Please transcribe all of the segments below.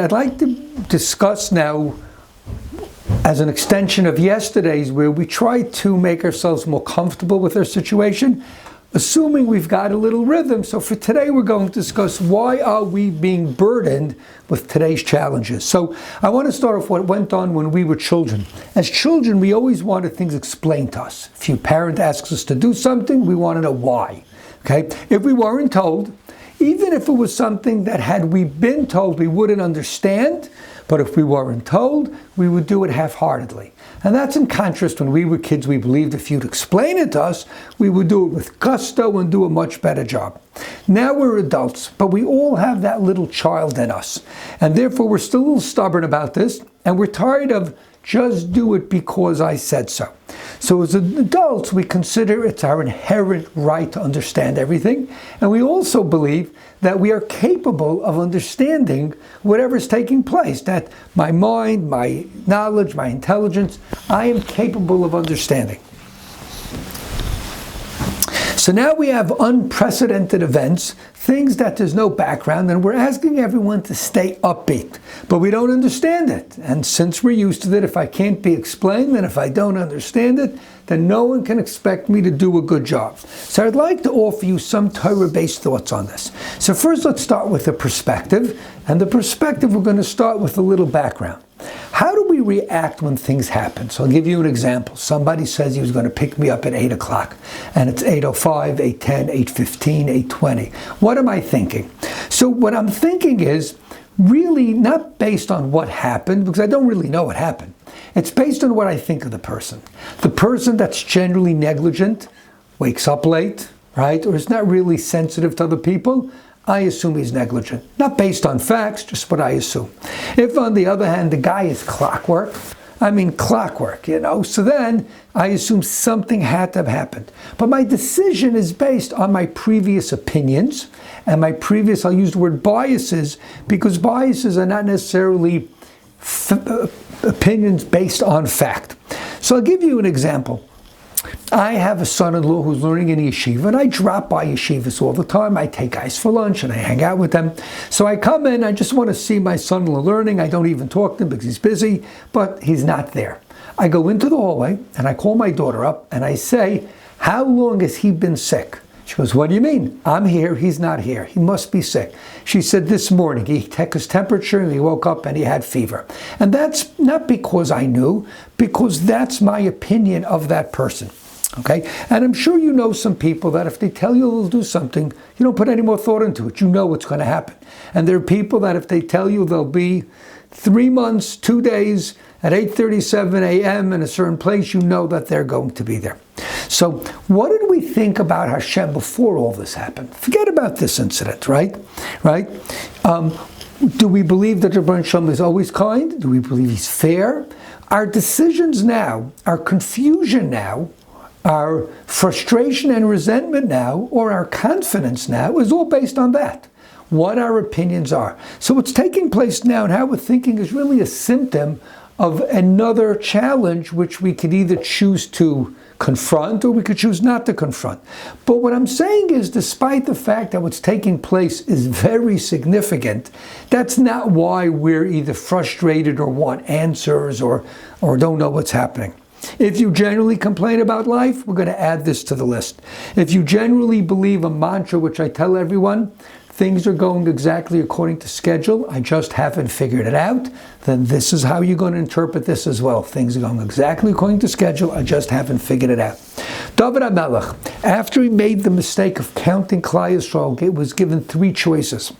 I'd like to discuss now, as an extension of yesterday's, where we try to make ourselves more comfortable with our situation, assuming we've got a little rhythm. So for today, we're going to discuss why are we being burdened with today's challenges. So I want to start off what went on when we were children. As children, we always wanted things explained to us. If your parent asks us to do something, we want to know why. Okay? If we weren't told, even if it was something that had we been told we wouldn't understand, but if we weren't told, we would do it half-heartedly. And that's in contrast when we were kids, we believed if you'd explain it to us, we would do it with gusto and do a much better job. Now we're adults, but we all have that little child in us. And therefore we're still a little stubborn about this, and we're tired of just do it because I said so. So as adults, we consider it's our inherent right to understand everything. And we also believe that we are capable of understanding whatever's taking place. That my mind, my knowledge, my intelligence, I am capable of understanding. So now we have unprecedented events, things that there's no background, and we're asking everyone to stay upbeat. But we don't understand it. And since we're used to it, if I can't be explained, and if I don't understand it, then no one can expect me to do a good job. So I'd like to offer you some Torah-based thoughts on this. So first, let's start with the perspective. And the perspective, we're going to start with a little background. How do we react when things happen? So I'll give you an example. Somebody says he was going to pick me up at 8 o'clock, and it's 8:05, 8:10, 8:15, 8:20. What am I thinking? So what I'm thinking is really not based on what happened, because I don't really know what happened. It's based on what I think of the person. The person that's generally negligent, wakes up late, right, or is not really sensitive to other people, I assume he's negligent. Not based on facts, just what I assume. If, on the other hand, the guy is clockwork, so then I assume something had to have happened. But my decision is based on my previous opinions, and my previous, I'll use the word biases, because biases are not necessarily opinions based on fact. So I'll give you an example. I have a son-in-law who's learning in yeshiva, and I drop by yeshivas all the time. I take guys for lunch, and I hang out with them. So I come in, I just want to see my son-in-law learning. I don't even talk to him because he's busy, but he's not there. I go into the hallway, and I call my daughter up, and I say, how long has he been sick? She goes, what do you mean? I'm here, he's not here. He must be sick. She said, this morning, he took his temperature, and he woke up, and he had fever. And that's not because I knew, because that's my opinion of that person. Okay? And I'm sure you know some people that if they tell you they'll do something, you don't put any more thought into it. You know what's going to happen. And there are people that if they tell you they'll be 3 months, 2 days, at 8:37 a.m. in a certain place, you know that they're going to be there. So what did we think about Hashem before all this happened? Forget about this incident, right? Do we believe that Rabbi Shmuel is always kind? Do we believe he's fair? Our decisions now, our confusion now, our frustration and resentment now, or our confidence now, is all based on that. What our opinions are. So what's taking place now and how we're thinking is really a symptom of another challenge which we could either choose to confront or we could choose not to confront. But what I'm saying is, despite the fact that what's taking place is very significant, that's not why we're either frustrated or want answers or don't know what's happening. If you generally complain about life, we're going to add this to the list. If you generally believe a mantra, which I tell everyone, things are going exactly according to schedule, I just haven't figured it out, then this is how you're going to interpret this as well. Things are going exactly according to schedule, I just haven't figured it out. David HaMelech, after he made the mistake of counting Klal Yisrael, it was given 3 choices.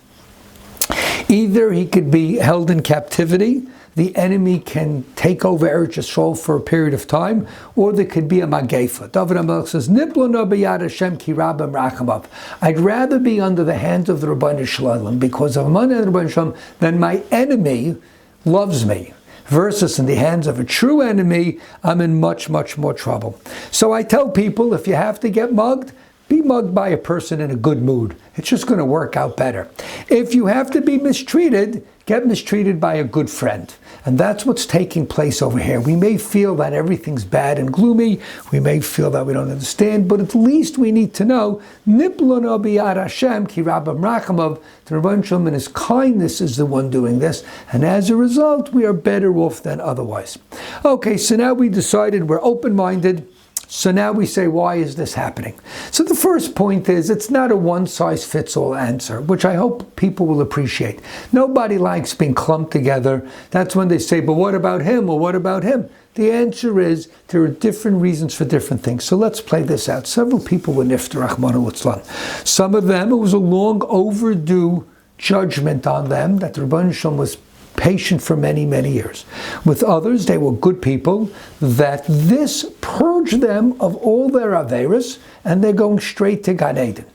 Either he could be held in captivity, the enemy can take over Eretz Yisrael for a period of time, or there could be a magefa. David HaMelech says, "Niplona b'yad Hashem ki rabim rachamav." I'd rather be under the hands of the Rabbeinu Shalom, because if I'm under the Rabbeinu Shalom, then my enemy loves me. Versus in the hands of a true enemy, I'm in much, much more trouble. So I tell people, if you have to get mugged, be mugged by a person in a good mood. It's just going to work out better. If you have to be mistreated, get mistreated by a good friend. And that's what's taking place over here. We may feel that everything's bad and gloomy. We may feel that we don't understand, but at least we need to know, Niplana biyad Hashem ki rabam rachamov, the Rebbeinu Shalom in his kindness is the one doing this, and as a result, we are better off than otherwise. Okay, so now we decided we're open-minded. So now we say, why is this happening? So the first point is, it's not a one-size-fits-all answer, which I hope people will appreciate. Nobody likes being clumped together. That's when they say, but what about him, or what about him? The answer is, there are different reasons for different things. So let's play this out. Several people were nifter, Rachmana litzlan. Some of them, it was a long overdue judgment on them that the Rebbeinu Shalom was patient for many, many years. With others, they were good people, that this purged them of all their averos, and they're going straight to Gan Eden.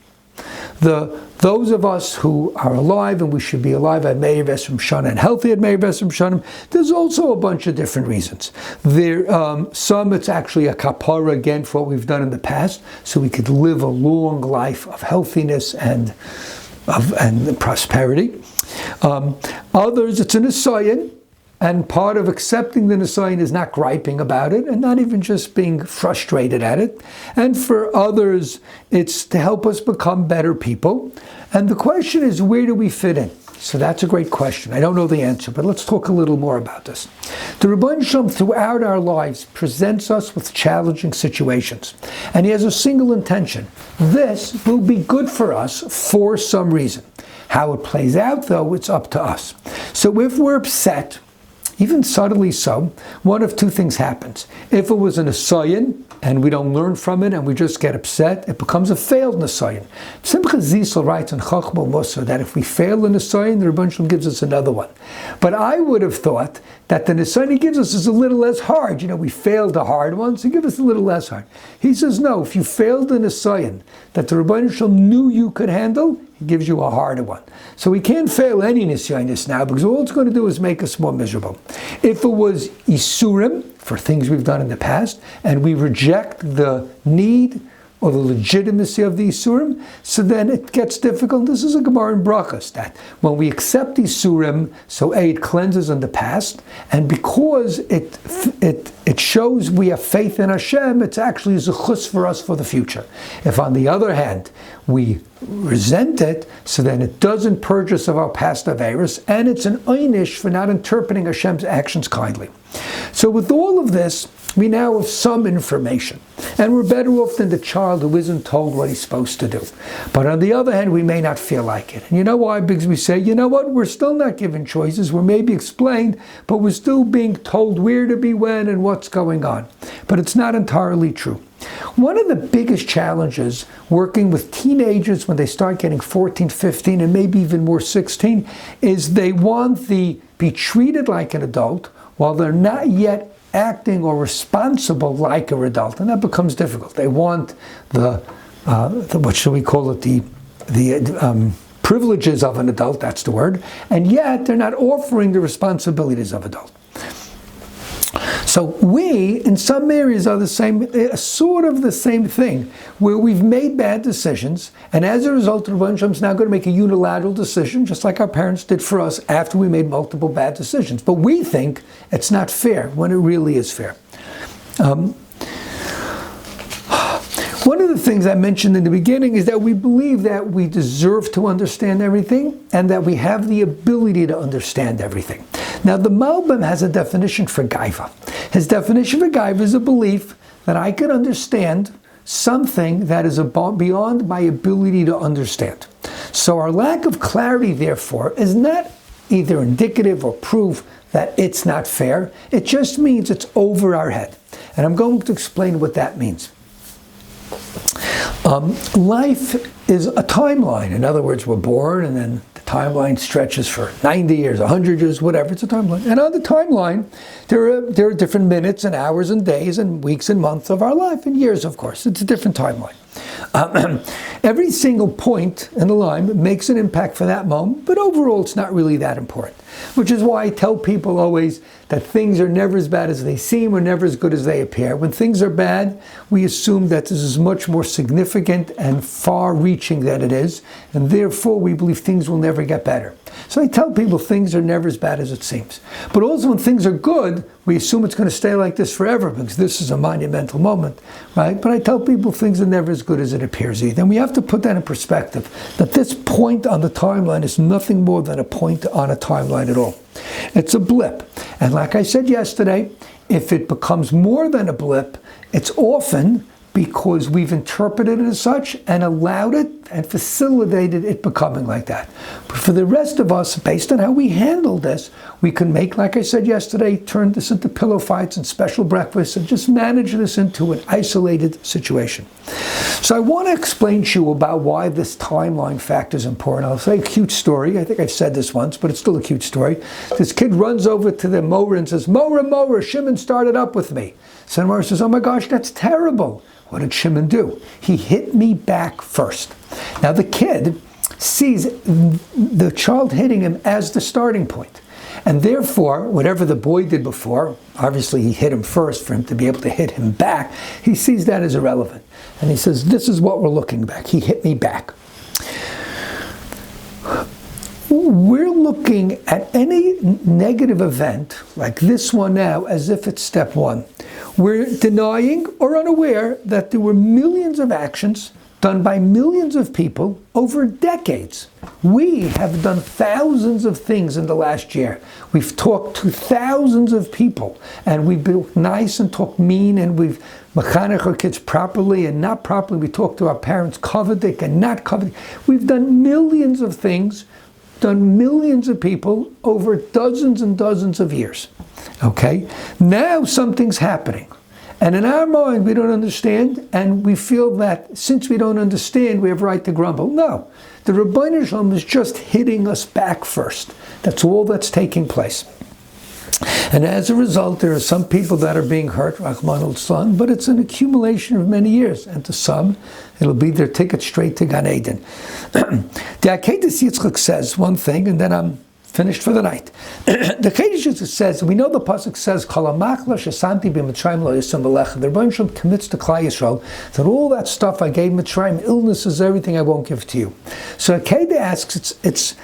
Those of us who are alive, and we should be alive at Meir Vesrim Shana and healthy at Meir Vesrim Shana, there's also a bunch of different reasons. Some it's actually a kapara again for what we've done in the past, so we could live a long life of healthiness and prosperity. Others, it's an nisayon, and part of accepting the nisayon is not griping about it, and not even just being frustrated at it. And for others, it's to help us become better people. And the question is, where do we fit in? So that's a great question. I don't know the answer, but let's talk a little more about this. The Rebbeinu Shalom throughout our lives presents us with challenging situations. And he has a single intention. This will be good for us for some reason. How it plays out, though, it's up to us. So if we're upset, even subtly so, one of two things happens. If it was an nisayon, and we don't learn from it, and we just get upset, it becomes a failed nisayon. Simcha Zisel writes in Chachma Musar that if we fail the nisayon, the Rebbeinu Shalom gives us another one. But I would have thought that the nisayon he gives us is a little less hard. We failed the hard one, so he gives us a little less hard. He says, no, if you failed the nisayon that the Rebbeinu Shalom knew you could handle, he gives you a harder one. So we can't fail any nisayon now, because all it's going to do is make us more miserable. If it was isurim, for things we've done in the past, and we reject the need or the legitimacy of the isurim, so then it gets difficult. This is a Gemara in Brachas, that when we accept isurim, so it cleanses in the past, and because it shows we have faith in Hashem, it's actually a chus for us for the future. If on the other hand, we resent it, so then it doesn't purge us of our past averos, and it's an einish for not interpreting Hashem's actions kindly. So with all of this, we now have some information, and we're better off than the child who isn't told what he's supposed to do. But on the other hand, we may not feel like it. And you know why? Because we say, you know what, we're still not given choices, we're maybe explained, but we're still being told where to be when and what's going on. But it's not entirely true. One of the biggest challenges working with teenagers when they start getting 14, 15, and maybe even more 16, is they want to be treated like an adult while they're not yet acting or responsible like an adult, and that becomes difficult. They want the what should we call it, the privileges of an adult, that's the word, and yet they're not offering the responsibilities of adult. So we, in some areas, are the same, sort of the same thing, where we've made bad decisions, and as a result, the Rebbeinu Shalom is now going to make a unilateral decision, just like our parents did for us after we made multiple bad decisions. But we think it's not fair, when it really is fair. One of the things I mentioned in the beginning is that we believe that we deserve to understand everything, and that we have the ability to understand everything. Now, the Malbim has a definition for gaiva. His definition for gaiva is a belief that I can understand something that is beyond my ability to understand. So our lack of clarity, therefore, is not either indicative or proof that it's not fair. It just means it's over our head. And I'm going to explain what that means. Life is a timeline. In other words, we're born, and then the timeline stretches for 90 years, 100 years, whatever. It's a timeline. And on the timeline, there are different minutes and hours and days and weeks and months of our life, and years, of course. It's a different timeline. Every single point in the line makes an impact for that moment, but overall it's not really that important. which is why I tell people always that things are never as bad as they seem or never as good as they appear. When things are bad, we assume that this is much more significant and far-reaching than it is, and therefore we believe things will never get better. So I tell people things are never as bad as it seems. But also when things are good, we assume it's going to stay like this forever because this is a monumental moment, right? But I tell people things are never as good as it appears either. And we have to put that in perspective, that this point on the timeline is nothing more than a point on a timeline at all. It's a blip. And like I said yesterday, if it becomes more than a blip, it's often because we've interpreted it as such and allowed it and facilitated it becoming like that. But for the rest of us, based on how we handle this, we can make, like I said yesterday, turn this into pillow fights and special breakfasts and just manage this into an isolated situation. So I want to explain to you about why this timeline fact is important. I'll say a cute story. I think I've said this once, but it's still a cute story. This kid runs over to the mower and says, Mower, Shimon started up with me. So the mower says, oh my gosh, that's terrible. What did Shimon do? He hit me back first. Now the kid sees the child hitting him as the starting point. And therefore, whatever the boy did before, obviously he hit him first for him to be able to hit him back, he sees that as irrelevant. And he says, this is what we're looking back. He hit me back. We're looking at any negative event, like this one now, as if it's step one. We're denying or unaware that there were millions of actions done by millions of people over decades. We have done thousands of things in the last year. We've talked to thousands of people, and we've been nice and talked mean, and we've mechanech our kids properly and not properly. We talked to our parents covetic and not covetic. We've done millions of things, done millions of people over dozens and dozens of years. Okay? Now something's happening. And in our mind, we don't understand, and we feel that since we don't understand, we have right to grumble. No. The Rebbeinu Shalom is just hitting us back first. That's all that's taking place. And as a result, there are some people that are being hurt, Rahman al-San, but it's an accumulation of many years. And to some, it'll be their ticket straight to Gan Eden. The Akedah Yitzchak says one thing, and then I'm finished for the night. The Akedah says, we know the pasuk says, "Kol hamachla shesamti b'Mitzrayim lo yisam b'lechem." The Rebbeinu Shalom commits to Klal Yisrael that all that stuff I gave Mitzrayim, illnesses, everything I won't give to you. So Akedah asks, it's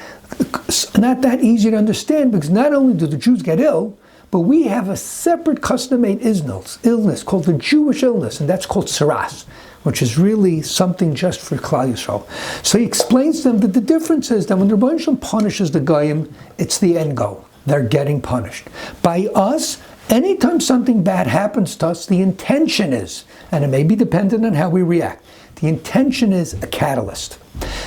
not that easy to understand because not only do the Jews get ill, but we have a separate custom-made illness called the Jewish illness, and that's called saras, which is really something just for Klal Yisrael. So he explains to them that the difference is that when the Rebbeinu Shalom punishes the Goyim, it's the end goal. They're getting punished. By us, anytime something bad happens to us, the intention is, and it may be dependent on how we react, the intention is a catalyst.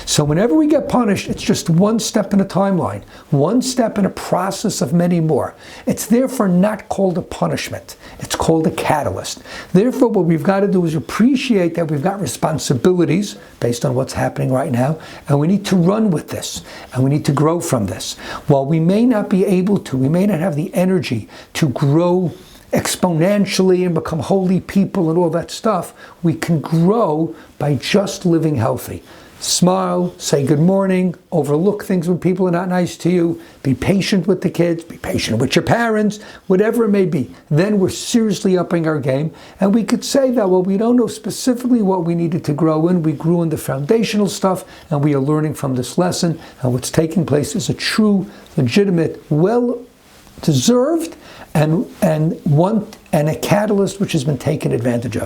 So whenever we get punished, it's just one step in a timeline, one step in a process of many more. It's therefore not called a punishment. It's called a catalyst. Therefore, what we've got to do is appreciate that we've got responsibilities based on what's happening right now, and we need to run with this, and we need to grow from this. While we may not be able to, we may not have the energy to grow exponentially and become holy people and all that stuff, we can grow by just living healthy. Smile, say good morning, overlook things when people are not nice to you, be patient with the kids, be patient with your parents, whatever it may be. Then we're seriously upping our game, and we could say that, well, we don't know specifically what we needed to grow in. We grew in the foundational stuff, and we are learning from this lesson, and what's taking place is a true, legitimate, well-deserved, and a catalyst which has been taken advantage of.